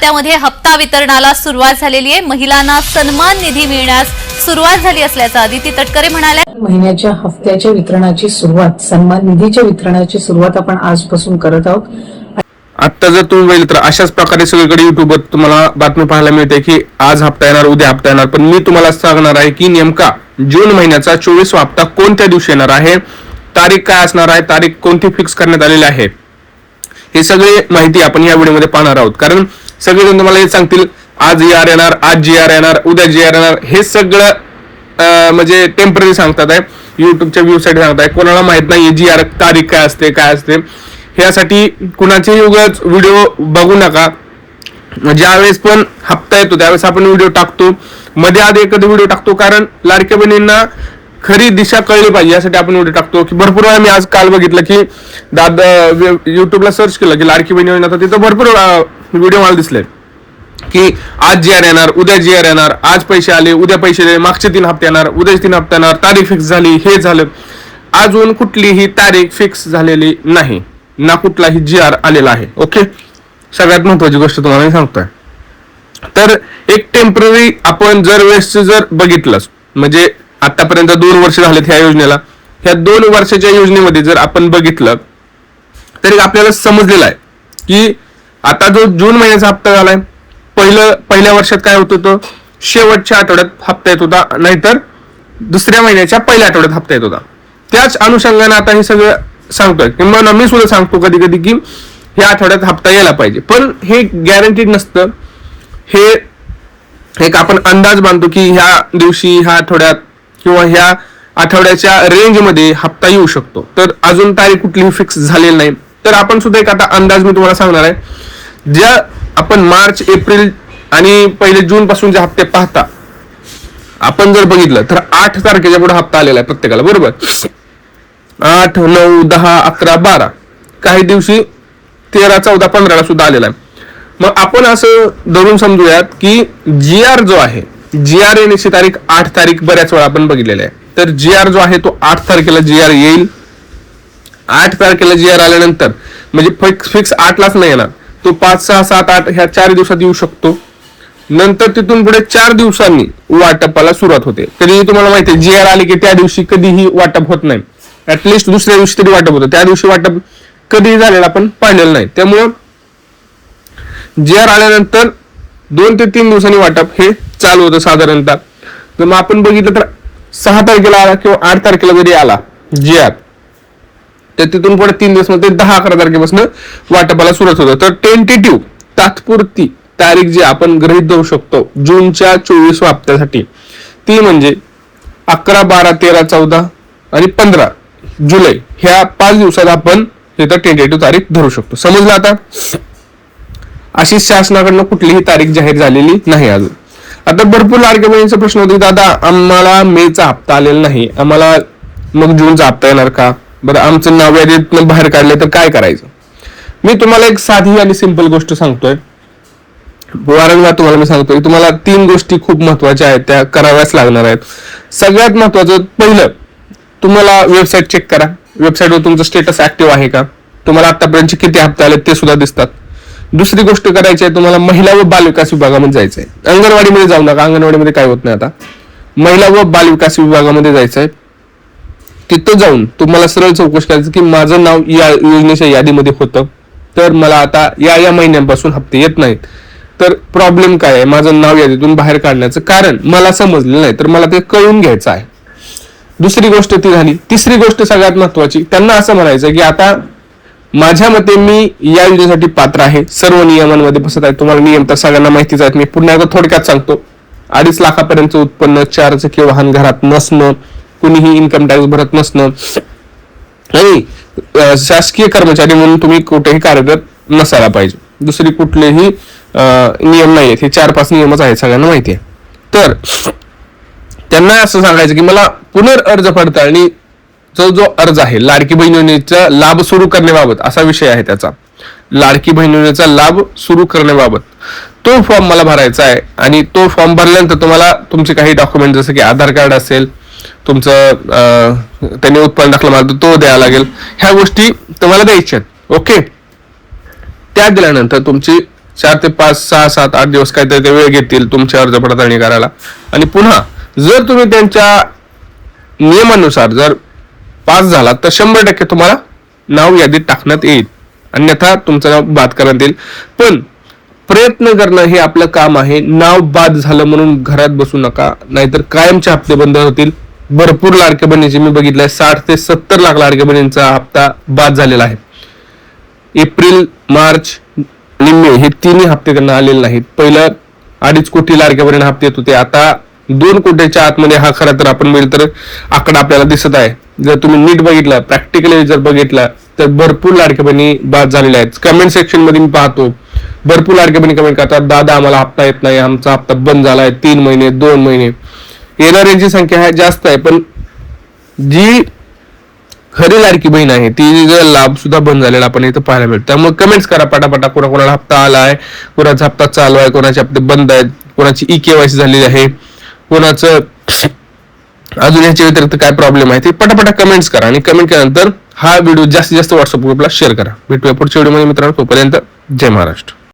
त्यामध्ये हप्ता वितरणाला सुरुवात झालेली आहे. महिलांना सन्मान निधी मिळण्यास सुरुवात झाली असल्याचं अदिती तटकरे म्हणाल्या. महिन्याच्या हप्त्याच्या वितरणाची सुरुवात, सन्मान निधीच्या वितरणाची सुरुवात आपण आजपासून करत आहोत. आता जर तुम्ही बघितलं तर अशाच प्रकारे सगळीकडे युट्यूबवर तुम्हाला बातमी पाहायला मिळते की आज हप्ता येणार, उद्या हप्ता येणार. पण मी तुम्हाला सांगणार आहे की नेमका जून महिन्याचा 24वा हप्ता कोणत्या दिवशी येणार आहे, तारीख काय असणार आहे, तारीख कोणती फिक्स करण्यात आलेली आहे, हे सगळी माहिती आपण या व्हिडिओमध्ये पाहणार आहोत. कारण सगळेजण तुम्हाला हे सांगतील आज जी आर येणार, आज जी आर येणार, उद्या जी आर येणार. हे सगळं म्हणजे टेम्पररी सांगतात आहे, युट्यूबच्या वेबसाईट सांगताय. कोणाला माहित नाही जी आर तारीख काय असते काय असते. ह्यासाठी कुणाचेही उगाच व्हिडिओ बघू नका. ज्यावेळेस पण हप्ता येतो त्यावेळेस आपण व्हिडिओ टाकतो, मध्ये आधी एखादा व्हिडिओ टाकतो, कारण लाडक्या बहिणींना खरी दिशा कळली पाहिजे यासाठी आपण व्हिडिओ टाकतो. की भरपूर वेळा मी आज काल बघितलं की दादा युट्यूबला सर्च केलं की लाडकी बहिणी योजना, तर तिथं भरपूर व्हिडिओ मला दिसले की आज जी आर येणार, उद्या जी आर येणार, आज पैसे आले, उद्या पैसे आले, मागचे 3 हप्ते येणार, उद्याचे 3 हप्ते येणार, तारीख फिक्स झाली, हे झालं. अजून कुठलीही तारीख फिक्स झालेली नाही, ना कुठलाही जी आर आलेला आहे. ओके, सगळ्यात महत्वाची गोष्ट तुम्हाला मी सांगतोय. तर एक टेम्पररी आपण जर वेळेस जर बघितलं, म्हणजे आतापर्यंत 2 वर्ष झालेत ह्या योजनेला, ह्या 2 वर्षाच्या योजनेमध्ये जर आपण बघितलं तरी आपल्याला समजलेलं आहे की आता जो जून महिन्याचा हप्ता झालाय, पहिल्या वर्षात काय होत होतं, शेवटच्या आठवड्यात हप्ता येत होता, नाहीतर दुसऱ्या महिन्याच्या पहिल्या आठवड्यात हप्ता येत होता. त्याच अनुषंगाने आता हे सगळं सांगतोय, किंवा मी सुद्धा सांगतो कधी कधी की ह्या आठवड्यात हप्ता यायला पाहिजे. पण हे गॅरंटीड नसतं. हे एक आपण अंदाज बांधतो की ह्या दिवशी, ह्या आठवड्यात किंवा ह्या आठवड्याच्या रेंजमध्ये हप्ता येऊ शकतो. तर अजून तारीख कुठलीही फिक्स झालेली नाही. तर आपण सुद्धा एक आता अंदाज मी तुम्हाला सांगणार आहे. ज्या आपण मार्च, एप्रिल आणि पहिले जून पासून जे हप्ते पाहता, आपण जर बघितलं तर 8 तारखेच्या पुढे हप्ता आलेला आहे प्रत्येकाला, बरोबर. 8, 9, 10, 11, 12, काही दिवशी 13, 14, 15 सुद्धा आलेला आहे. मग आपण असं धरून समजूयात की जी आर जो आहे, जी आर येण्याची तारीख 8 तारीख बऱ्याच वेळा आपण बघितलेली आहे. तर जी आर जो आहे तो 8 तारखेला जी आर येईल. 8 तारखेला जी आर आल्यानंतर म्हणजे फिक्स 8लाच नाही येणार, तो 5, 6, 7, 8 ह्या 4 दिवसात येऊ शकतो. नंतर तिथून पुढे 4 दिवसांनी वाटपाला सुरुवात होते. तरी तुम्हाला माहिती आहे जी आर आली की त्या दिवशी कधीही वाटप होत नाही. ऍटलिस्ट दुसऱ्या दिवशी तरी वाटप होतं, त्या दिवशी वाटप कधीही झालेलं आपण पाहिलेलं नाही. त्यामुळं जी आर आल्यानंतर 2 ते 3 दिवसांनी वाटप हे चालू होतं साधारणतः. तर मग आपण बघितलं तर 6 तारखेला आला किंवा 8 तारखेला जरी आला जी आर, तर तिथून पुढे 3 दिवस मध्ये 10-11 तारखेपासून वाटपाला सुरुवात होतं. तर टेंटेटिव्ह तात्पुरती तारीख जी आपण गृहीत धरू शकतो जूनच्या 24व्या हप्त्यासाठी, ती म्हणजे 11, 12, 13, 14 आणि 15 जुलै ह्या 5 दिवसात आपण तिथं टेंटेटिव्ह तारीख धरू शकतो. समजलं आता. अशी शासनाकडनं कुठलीही तारीख जाहीर झालेली नाही अजून. आता भरपूर लाडक्या बहिणींचा प्रश्न होतो, दादा आम्हाला मेचा हप्ता आलेला नाही, आम्हाला मग जूनचा हप्ता येणार का, बरं आमचं नाव यादीतून बाहेर काढले तर काय करायचं. मी तुम्हाला एक साधी आणि सिंपल गोष्ट सांगतोय. वारंवार तुम्हाला मी सांगतोय की तुम्हाला 3 गोष्टी खूप महत्वाच्या आहेत, त्या कराव्याच लागणार आहेत. सगळ्यात महत्वाचं, पहिलं तुम्हाला वेबसाईट चेक करा. वेबसाईटवर तुमचं स्टेटस ऍक्टिव्ह आहे का, तुम्हाला आतापर्यंत किती हप्ते आले ते सुद्धा दिसतात. दुसरी गोष्ट करायची आहे, तुम्हाला महिला व बाल विकास विभागामध्ये जायचंय. अंगणवाडीमध्ये जाऊ नका, अंगणवाडीमध्ये काय होत नाही. आता महिला व बाल विकास विभागामध्ये जायचंय. तिथं जाऊन तुम्हाला सरळ चौकशी करायचं की माझं नाव या योजनेच्या यादीमध्ये होतं, तर मला आता या महिन्यांपासून हप्ते येत नाहीत. तर प्रॉब्लेम काय आहे, माझं नाव यादीतून बाहेर काढण्याचं कारण मला समजलेलं नाही, तर मला ते कळून घ्यायचं आहे. दुसरी गोष्ट ती झाली. तिसरी गोष्ट सगळ्यात महत्वाची, त्यांना असं म्हणायचं की आता माझ्या मते मी या योजनेसाठी पात्र आहे, सर्व नियमांमध्ये बसत आहे. तुम्हाला नियम तर सगळ्यांना माहितीच आहेत, मी पुन्हा एकदा थोडक्यात सांगतो. 2.5 लाखापर्यंत उत्पन्न, 4 चाकी वाहन घरात नसणं, कुणीही इन्कम टॅक्स भरत नसणं आणि शासकीय कर्मचारी म्हणून तुम्ही कुठेही कार्यरत नसायला पाहिजे. दुसरी कुठलेही नियम नाही आहेत. हे 4-5 नियमच आहेत, सगळ्यांना माहिती आहे. तर त्यांना असं सांगायचं की मला पुनर्अर्ज पडताळणी जो अर्ज आहे, लाडकी बहीण योजनेचा लाभ सुरू करण्याबाबत असा विषय आहे त्याचा, लाडकी बहीण योजनेचा लाभ सुरू करण्याबाबत तो फॉर्म मला भरायचा आहे. आणि तो फॉर्म भरल्यानंतर तुम्हाला तुमचे काही डॉक्युमेंट जसं की आधार कार्ड असेल, तुमचं त्यांनी उत्पन्न दाखला मारतो तो द्यावा लागेल. ह्या गोष्टी तुम्हाला द्यायच्या आहेत. ओके, त्या दिल्यानंतर तुमची 4 ते 5, 6, 7, 8 दिवस काहीतरी ते वेळ घेतील तुमच्या अर्ज पडताळणी करायला. आणि पुन्हा जर तुम्ही त्यांच्या नियमानुसार जर पास झाला तर 100% तुम्हाला नाव यादीत टाकण्यात येईल, अन्यथा तुमचं नाव बाद करण्यात येईल. पण प्रयत्न करणं हे आपलं काम आहे. नाव बाद झालं म्हणून घरात बसू नका, नाहीतर कायमचे हप्ते बंद होतील. भरपूर लाडक्या बहिणीचे मी बघितलंय 60 ते 70 लाख लाडक्या बहिणींचा हप्ता बाद झालेला आहे. एप्रिल, मार्च आणि मे हे तिन्ही हप्ते त्यांना आलेले नाहीत. पहिलं 2.5 कोटी लाडक्या बहिणींना हप्ते येत होते, आता 2 कोटीच्या आतमध्ये हा खरा तर आपण मिळेल तर आकडा आपल्याला दिसत आहे. जर तुम्ही नीट बघितलं, प्रॅक्टिकली जर बघितलं तर भरपूर लाडक्या बहिणी बाद झालेल्या आहेत. कमेंट सेक्शन मध्ये मी पाहतो भरपूर लाडक्या बहिणी कमेंट करतात, दादा आम्हाला हप्ता येत नाही, आमचा हप्ता बंद झालाय, 3 महिने 2 महिने. येणाऱ्यांची संख्या जास्त आहे, पण जी खरी लाडकी बहीण आहे ती लाभ सुद्धा बंद झालेला आपण इथं पाहायला मिळतो. त्यामुळे कमेंट्स करा पटापटा, कोणाकोणाला हप्ता आला आहे, कोणाचा हप्ता चालू आहे, कोणाचे हप्ते बंद आहेत, कोणाची EKYC झालेली आहे, कोणाचं अजून याच्या व्यतिरिक्त काय प्रॉब्लेम आहे ते पटापटा कमेंट्स करा. आणि कमेंट केल्यानंतर हा व्हिडिओ जास्तीत जास्त व्हॉट्सअप ग्रुपला शेअर करा. भेटूया पुढच्या व्हिडिओमध्ये मित्रांनो. तोपर्यंत जय महाराष्ट्र.